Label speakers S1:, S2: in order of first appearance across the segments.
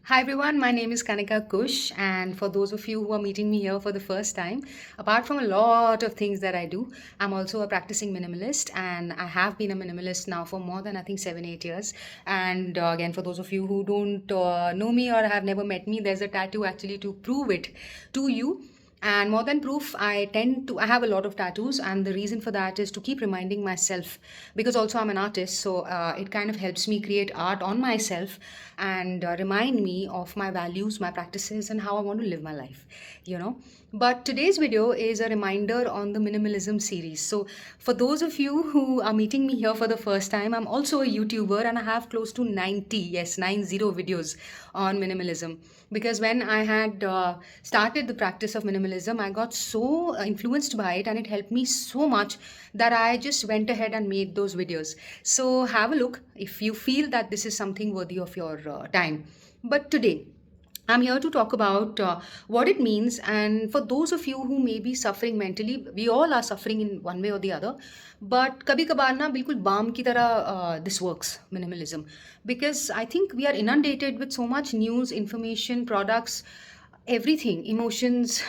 S1: Hi everyone, my name is Kanika Kush, and for those of you who are meeting me here for the first time, apart from a lot of things that I do, I'm also a practicing minimalist, and I have been a minimalist now for more than I think 7 8 years. And again, for those of you who don't know me or have never met me, there's a tattoo actually to prove it to you. And more than proof, I have a lot of tattoos, and the reason for that is to keep reminding myself, because also I'm an artist, so it kind of helps me create art on myself and remind me of my values, my practices, and how I want to live my life, you know. But today's video is a reminder on the minimalism series. So, for those of you who are meeting me here for the first time, I'm also a YouTuber and I have close to 90, yes, 90 videos on minimalism. Because when I had started the practice of minimalism, I got so influenced by it and it helped me so much that I just went ahead and made those videos. So have a look if you feel that this is something worthy of your time. But today, I'm here to talk about what it means. And for those of you who may be suffering mentally, we all are suffering in one way or the other. But kabhi kabar na bilkul balm ki tarah this works, minimalism. Because I think we are inundated with so much news, information, products, everything, emotions,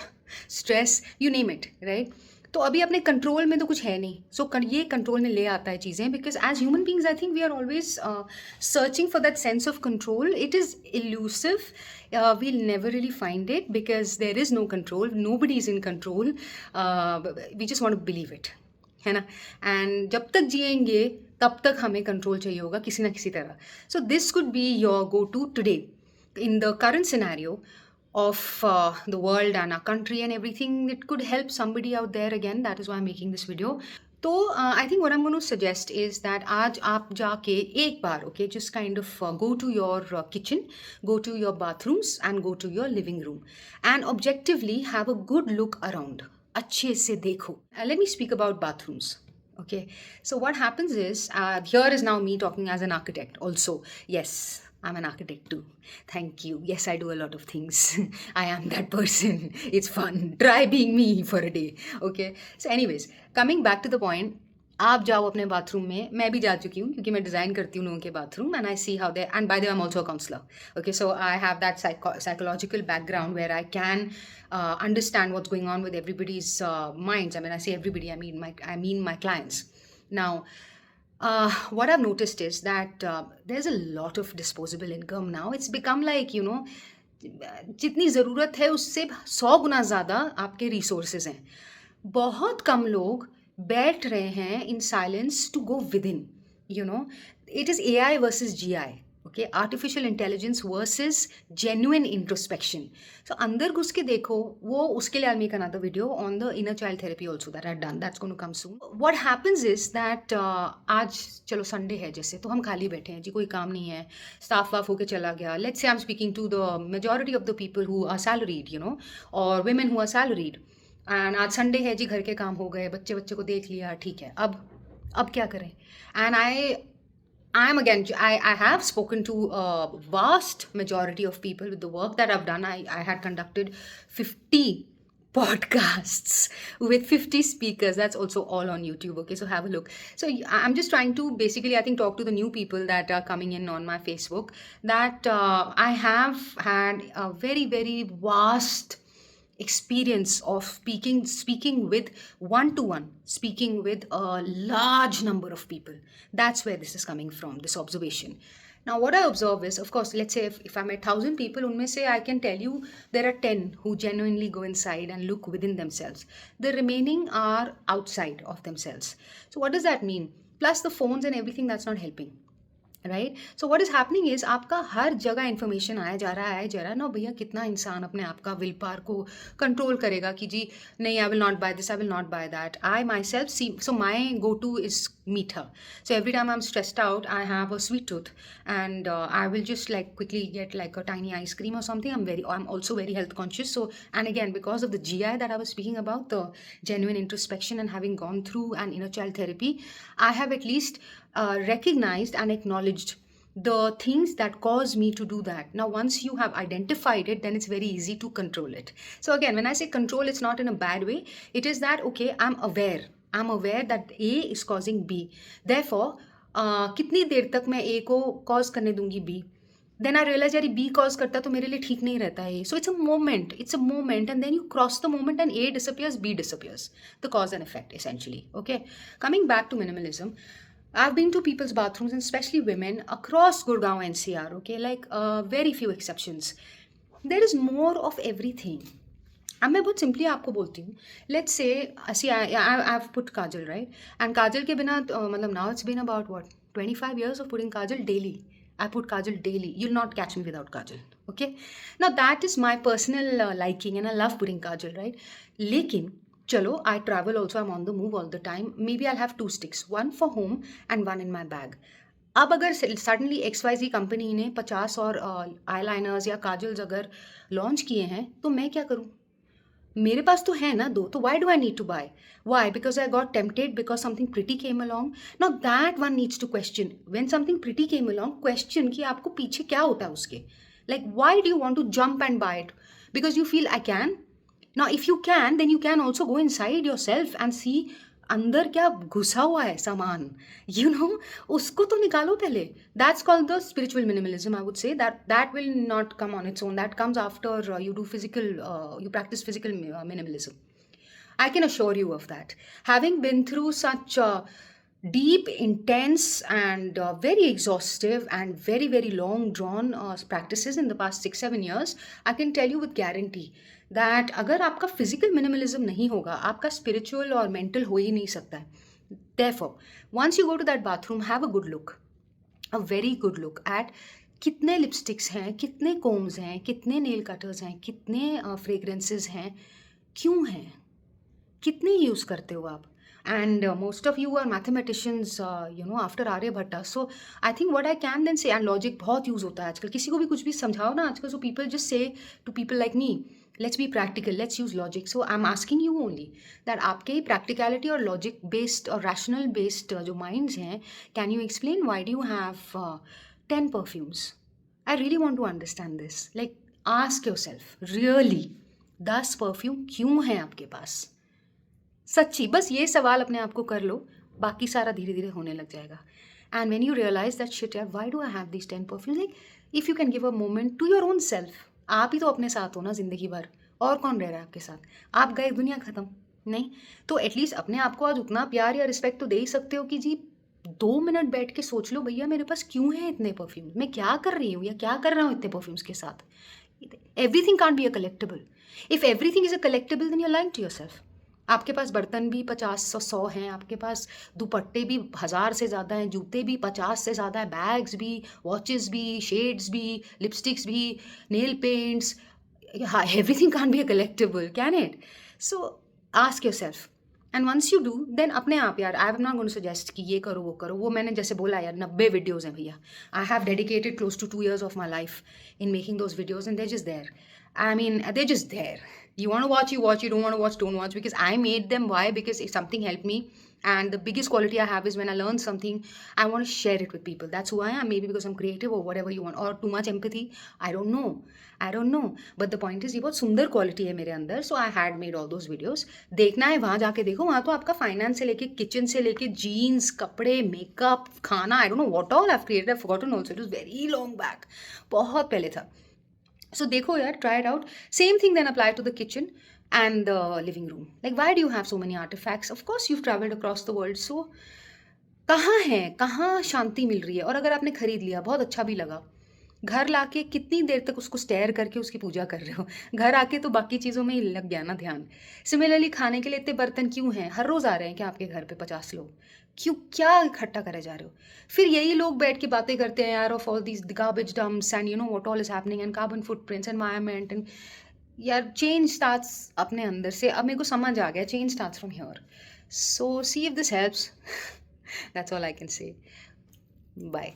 S1: stress, you name it, right? तो अभी अपने control में तो कुछ है नहीं सो ये control में ले आता है चीज़ें because as human beings I think we are always searching for that sense of control it is elusive we'll never really find it because there is no control, nobody is in control. We just want to believe it, है ना. And जब तक जिएंगे तब तक हमें control चाहिए होगा किसी ना किसी तरह. So this could be your go to today in the current scenario of the world and our country and everything. It could help somebody out there. Again, that is why I'm making this video. तो I think what I am going to suggest is that आज आप जाके एक बार okay just kind of go to your kitchen, go to your bathrooms and go to your living room and objectively have a good look around. अच्छे से देखो. Let me speak about bathrooms. Okay, so what happens is here is now me talking as an architect also. Yes, I'm an architect too. Thank you. Yes, I do a lot of things. I am that person. It's fun. Try being me for a day. Okay. So, anyways, coming back to the point. आप जाओ अपने bathroom में. मैं भी जा चुकी हूँ क्योंकि मैं डिज़ाइन करती हूँ लोगों के bathroom and I see how they and by the way I am also a counsellor. Okay, so I have that psychological background where I can understand what's going on with everybody's minds. I mean, I say everybody, I mean my clients. Now, what I've noticed is that there's a lot of disposable income now. It's become like, you know, जितनी ज़रूरत है उससे 100 गुना ज़्यादा आपके resources हैं. बहुत कम लोग बैठ रहे हैं in silence to go within, you know. It is AI versus GI. Okay, artificial intelligence versus genuine introspection. So अंदर घुस के देखो. वो उसके लिए I make another video on the inner child therapy also that I done, that's going to come soon. What happens is that आज चलो Sunday है जैसे, तो हम खाली बैठे हैं जी, कोई काम नहीं है, स्टाफ वाफ होके चला गया. Let's say I am speaking to the majority of the people who are salaried, you know, और women who are salaried. And आज संडे है जी, घर के काम हो गए, बच्चे बच्चे को देख लिया, ठीक है. अब क्या करें. And I'm again, I have spoken to a vast majority of people with the work that I've done. I had conducted 50 podcasts with 50 speakers. That's also all on YouTube. Okay, so have a look. So I'm just trying to basically, I think, talk to the new people that are coming in on my Facebook, that I have had a very, very vast experience of speaking with one to one, speaking with a large number of people. That's where this is coming from, this observation. Now what I observe is, of course, let's say if I met 1,000 people, unme se I can tell you there are 10 who genuinely go inside and look within themselves. The remaining are outside of themselves. So what does that mean? Plus the phones and everything, that's not helping. Right. So what is happening is आपका हर जगह information आया जा रहा है ना. भैया कितना इंसान अपने आप का विल पावर को कंट्रोल करेगा कि जी नहीं, I will not buy this, I will not buy that. I myself see, so my go to is मीठा. So every time I'm stressed out, I have a sweet tooth, and I will just like quickly get like a tiny ice cream or something. I'm also very health conscious. So, and again, because of the GI that I was speaking about, the genuine introspection, and having gone through an inner child therapy, I have at least recognized and acknowledged the things that cause me to do that. Now, once you have identified it, then it's very easy to control it. So again, when I say control, it's not in a bad way. It is that, okay, I'm aware that A is causing B. Therefore, कितनी देर तक मैं A को cause करने दूंगी B. Then I realise यार B cause करता तो मेरे लिए ठीक नहीं रहता है. So it's a moment and then you cross the moment and A disappears, B disappears. The cause and effect essentially. Okay, coming back to minimalism, I've been to people's bathrooms and especially women across Gurgaon NCR. Okay, like very few exceptions. There is more of everything. अब मैं बहुत simply आपको बोलती हूँ. Let's say see I have put kajal, right, and kajal के बिना मतलब now it's been about what 25 years of putting kajal daily. I put kajal daily. You'll not catch me without kajal. Okay, now that is my personal liking and I love putting kajal, right? लेकिन चलो, I travel also, I'm on the move all the time. Maybe I'll have 2 sticks, one for home and one in my bag. अब अगर suddenly XYZ company ने 50 और eyeliners या kajals अगर launch किए हैं तो मैं क्या करूँ? मेरे पास तो है ना 2, तो why do I need to buy? Why? Because I got tempted, because something pretty came along. Now that one needs to question. When something pretty came along, question कि आपको पीछे क्या होता है उसके. Like why do you want to jump and buy it? Because you feel I can? Now if you can, then you can also go inside yourself and see अंदर क्या घुसा हुआ है सामान, यू नो, उसको तो निकालो पहले. That's called the spiritual minimalism. I would say that will not come on its own. That comes after you do physical, you practice physical minimalism. I can assure you of that. Having been through such deep, intense, and very exhaustive and very, very long drawn practices in the past 6-7 years, I can tell you with guarantee that अगर आपका physical minimalism नहीं होगा, आपका spiritual और mental हो ही नहीं सकता है. Therefore, once you go to that bathroom, have a good look, a very good look at कितने लिपस्टिक्स हैं, कितने कोम्स हैं, कितने नेल कटर्स हैं, कितने फ्रेग्रेंसेस हैं, क्यों हैं, कितने यूज़ करते हो आप. And most of you are mathematicians, you know, after Aryabhata. So I think what I can then say, and logic बहुत यूज़ होता है आजकल. किसी को भी कुछ भी समझाओ ना आजकल, so people just say to people like me, let's be practical, let's use logic. So I am asking you only that आपके ही प्रैक्टिकलिटी और लॉजिक बेस्ड और रैशनल बेस्ड जो माइंड्स हैं, can you explain why do you have 10 perfumes? I really want to understand this. Like ask yourself, really 10 perfume क्यों हैं आपके पास? सच्ची, बस ये सवाल अपने आप को कर लो, बाकी सारा धीरे धीरे होने लग जाएगा. And when you realise that shit यार, why do I have this 10 perfumes, like if you can give a moment to your own self. आप ही तो अपने साथ हो ना ज़िंदगी भर, और कौन रह रहा है आपके साथ? आप गए, दुनिया ख़त्म. नहीं तो एटलीस्ट अपने आप को आज उतना प्यार या रिस्पेक्ट तो दे ही सकते हो कि जी 2 मिनट बैठ के सोच लो, भैया मेरे पास क्यों है इतने परफ्यूम, मैं क्या कर रही हूँ या क्या कर रहा हूँ इतने परफ्यूम्स के साथ. Everything can't be a collectable. If everything is a collectable then you are lying to yourself. आपके पास बर्तन भी 50-100 हैं, आपके पास दुपट्टे भी 1000 से ज़्यादा हैं, जूते भी 50 से ज़्यादा है, बैग्स भी, वॉचेस भी, शेड्स भी, लिपस्टिक्स भी, nail paints. Everything can't be a collectible, can it? So ask yourself, and once you do then अपने आप यार, I am not going to suggest कि ये करो वो करो. वो मैंने जैसे बोला यार 90 वीडियोज़ हैं भैया. I have dedicated close to 2 years of my life in making those videos, and they're just there. I mean, they're just there. You want to watch, you watch. You don't want to watch, don't watch. Because I made them. Why? Because if something helped me. And the biggest quality I have is when I learn something, I want to share it with people. That's who I am. Maybe because I'm creative or whatever you want. Or too much empathy. I don't know. But the point is, ये बहुत सुंदर quality है मेरे अंदर. So I had made all those videos. देखना है वहाँ जाके देखो. वहाँ तो आपका finance से लेके kitchen से लेके jeans, कपड़े, makeup, खाना. I don't know what all I've created. I've forgotten also. It was very long back. बहुत पहले था. So देखो यार, try it out. Same thing then apply to the kitchen and the living room. Like why do you have so many artifacts? Of course you've traveled across the world. So कहाँ है, कहाँ शांति मिल रही है? और अगर आपने खरीद लिया, बहुत अच्छा भी लगा, घर लाके कितनी देर तक उसको स्टेयर करके उसकी पूजा कर रहे हो? घर आके तो बाकी चीज़ों में ही लग गया ना ध्यान. सिमिलरली खाने के लिए इतने बर्तन क्यों हैं? हर रोज़ आ रहे हैं क्या आपके घर पे 50 लोग? क्यों, क्या इकट्ठा करे जा रहे हो? फिर यही लोग बैठ के बातें करते हैं यार of all these garbage dumps and you know what all is happening and carbon footprints environment and. यार चेंज स्टार्ट्स अपने अंदर से. अब मेरे को समझ आ गया, change starts from here. So see if this helps. That's all I can say. Bye.